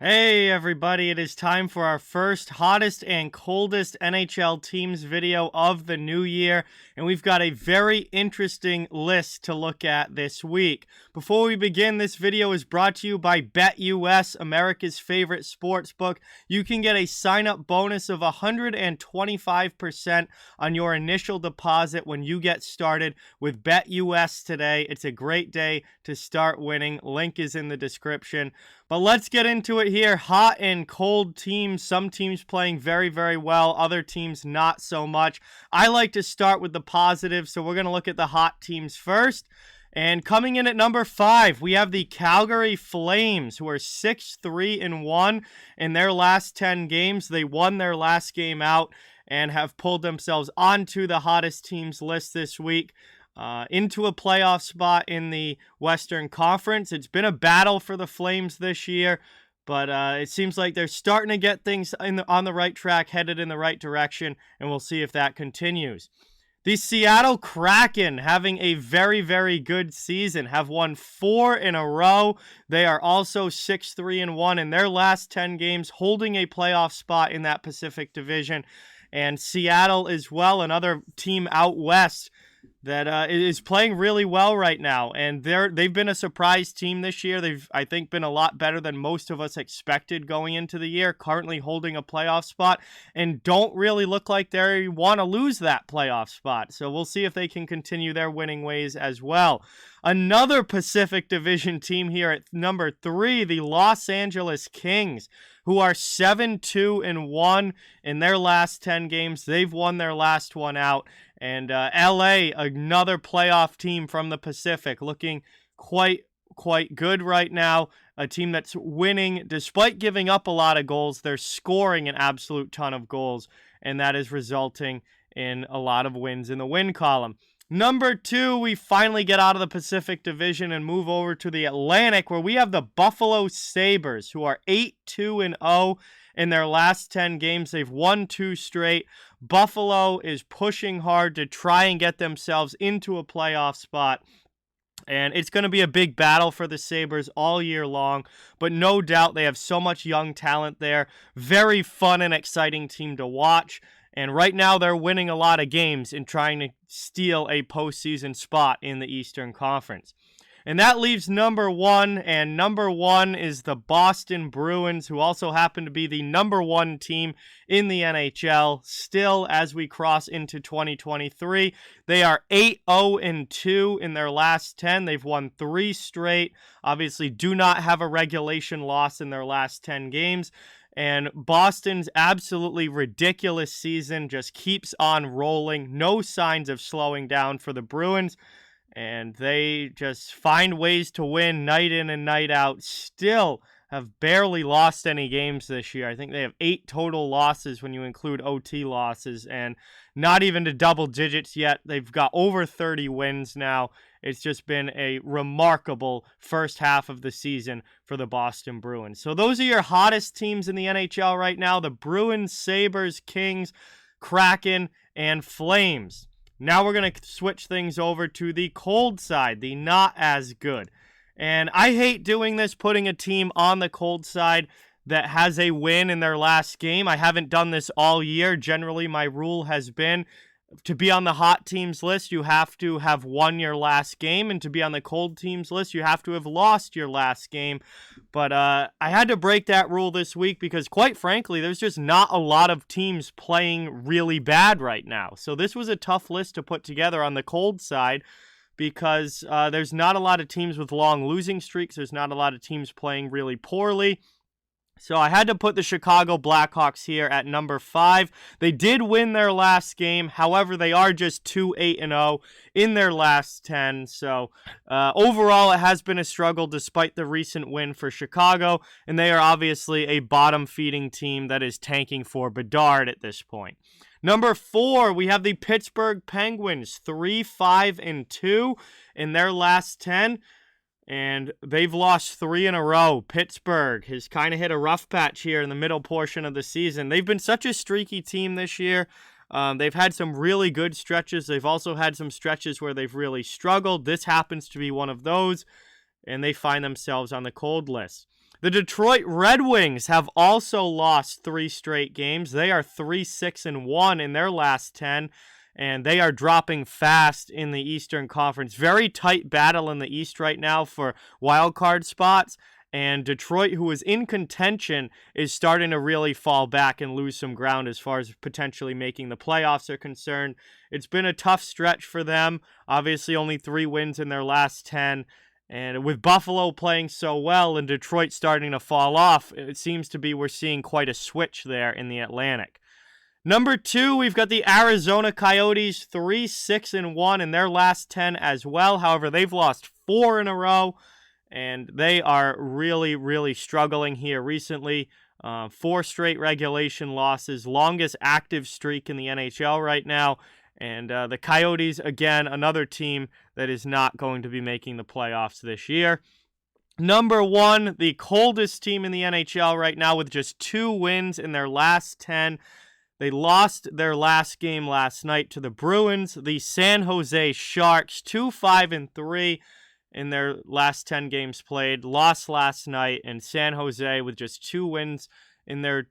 Hey everybody, it is time for our first hottest and coldest NHL teams video of the new year, and we've got a very interesting list to look at this week. Before we begin, this video is brought to you by BetUS, America's favorite sportsbook. You can get a sign-up bonus of 125% on your initial deposit when you get started with BetUS today. It's a great day to start winning. Link is in the description. But let's get into it here. Hot and cold teams. Some teams playing very, very well. Other teams not so much. I like to start with the positives, so we're going to look at the hot teams first. And coming in at number 5, we have the Calgary Flames, who are 6-3-1 in their last 10 games. They won their last game out and have pulled themselves onto the hottest teams list this week. Into a playoff spot in the Western Conference. It's been a battle for the Flames this year, but it seems like they're starting to get things on the right track, headed in the right direction, and we'll see if that continues. The Seattle Kraken, having a very, very good season, have won 4 in a row. They are also 6-3-1 in their last 10 games, holding a playoff spot in that Pacific Division. And Seattle as well, another team out west that is playing really well right now, and they've been a surprise team this year. They've, I think, been a lot better than most of us expected going into the year, currently holding a playoff spot, and don't really look like they want to lose that playoff spot. So we'll see if they can continue their winning ways as well. Another Pacific Division team here at number 3, the Los Angeles Kings, who are 7-2-1 in their last 10 games. They've won their last one out. And LA, another playoff team from the Pacific, looking quite good right now. A team that's winning despite giving up a lot of goals. They're scoring an absolute ton of goals, and that is resulting in a lot of wins in the win column. Number 2, we finally get out of the Pacific Division and move over to the Atlantic, where we have the Buffalo Sabres, who are 8-2-0 in their last 10 games. They've won 2 straight. Buffalo is pushing hard to try and get themselves into a playoff spot. And it's going to be a big battle for the Sabres all year long. But no doubt they have so much young talent there. Very fun and exciting team to watch. And right now they're winning a lot of games in trying to steal a postseason spot in the Eastern Conference. And that leaves number 1, and number 1 is the Boston Bruins, who also happen to be the number 1 team in the NHL. Still, as we cross into 2023, they are 8-0-2 in their last 10. They've won 3 straight. Obviously, do not have a regulation loss in their last 10 games. And Boston's absolutely ridiculous season just keeps on rolling. No signs of slowing down for the Bruins. And they just find ways to win night in and night out. Still have barely lost any games this year. I think they have 8 total losses when you include OT losses, and not even to double digits yet. They've got over 30 wins now. It's just been a remarkable first half of the season for the Boston Bruins. So those are your hottest teams in the NHL right now: the Bruins, Sabres, Kings, Kraken, and Flames. Now we're going to switch things over to the cold side, the not as good. And I hate doing this, putting a team on the cold side that has a win in their last game. I haven't done this all year. Generally, my rule has been to be on the hot teams list, you have to have won your last game, and to be on the cold teams list, you have to have lost your last game. But I had to break that rule this week because, quite frankly, there's just not a lot of teams playing really bad right now. So this was a tough list to put together on the cold side because there's not a lot of teams with long losing streaks. There's not a lot of teams playing really poorly. So I had to put the Chicago Blackhawks here at number 5. They did win their last game. However, they are just 2-8-0 in their last 10. So overall, it has been a struggle despite the recent win for Chicago. And they are obviously a bottom-feeding team that is tanking for Bedard at this point. Number 4, we have the Pittsburgh Penguins, 3-5-2 in their last 10. And they've lost 3 in a row. Pittsburgh has kind of hit a rough patch here in the middle portion of the season. They've been such a streaky team this year. They've had some really good stretches. They've also had some stretches where they've really struggled. This happens to be one of those, and they find themselves on the cold list. The Detroit Red Wings have also lost 3 straight games. They are 3-6-1 in their last 10, and they are dropping fast in the Eastern Conference. Very tight battle in the East right now for wild card spots. And Detroit, who is in contention, is starting to really fall back and lose some ground as far as potentially making the playoffs are concerned. It's been a tough stretch for them. Obviously, only 3 wins in their last 10. And with Buffalo playing so well and Detroit starting to fall off, it seems to be we're seeing quite a switch there in the Atlantic. Number 2, we've got the Arizona Coyotes, 3-6-1 in their last 10 as well. However, they've lost 4 in a row. And they are really, really struggling here recently. 4 straight regulation losses, longest active streak in the NHL right now. And the Coyotes, again, another team that is not going to be making the playoffs this year. Number 1, the coldest team in the NHL right now with just 2 wins in their last 10. They lost their last game last night to the Bruins. The San Jose Sharks, 2-5-3. In their last 10 games played, lost last night, and San Jose, with just 2 wins in their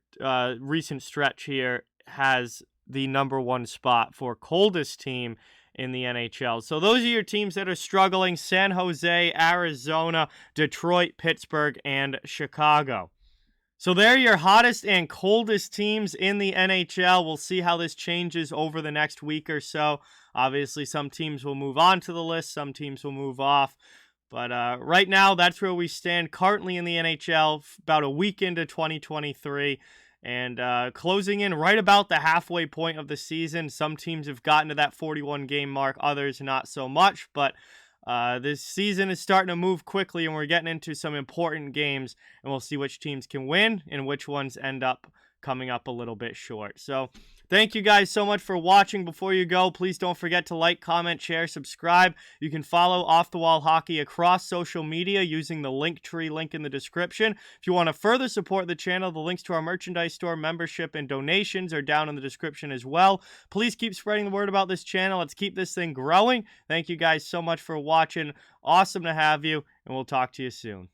recent stretch here, has the number 1 spot for coldest team in the NHL. So those are your teams that are struggling: San Jose, Arizona, Detroit, Pittsburgh, and Chicago. So they're your hottest and coldest teams in the NHL. We'll see how this changes over the next week or so. Obviously, some teams will move on to the list, some teams will move off. But right now, that's where we stand currently in the NHL, about a week into 2023. And closing in right about the halfway point of the season. Some teams have gotten to that 41-game mark, others not so much. But this season is starting to move quickly, and we're getting into some important games, and we'll see which teams can win and which ones end up coming up a little bit short. So thank you guys so much for watching. Before you go, please don't forget to like, comment, share, subscribe. You can follow Off the Wall Hockey across social media using the Linktree link in the description. If you want to further support the channel, the links to our merchandise store, membership, and donations are down in the description as well. Please keep spreading the word about this channel. Let's keep this thing growing. Thank you guys so much for watching. Awesome to have you, and we'll talk to you soon.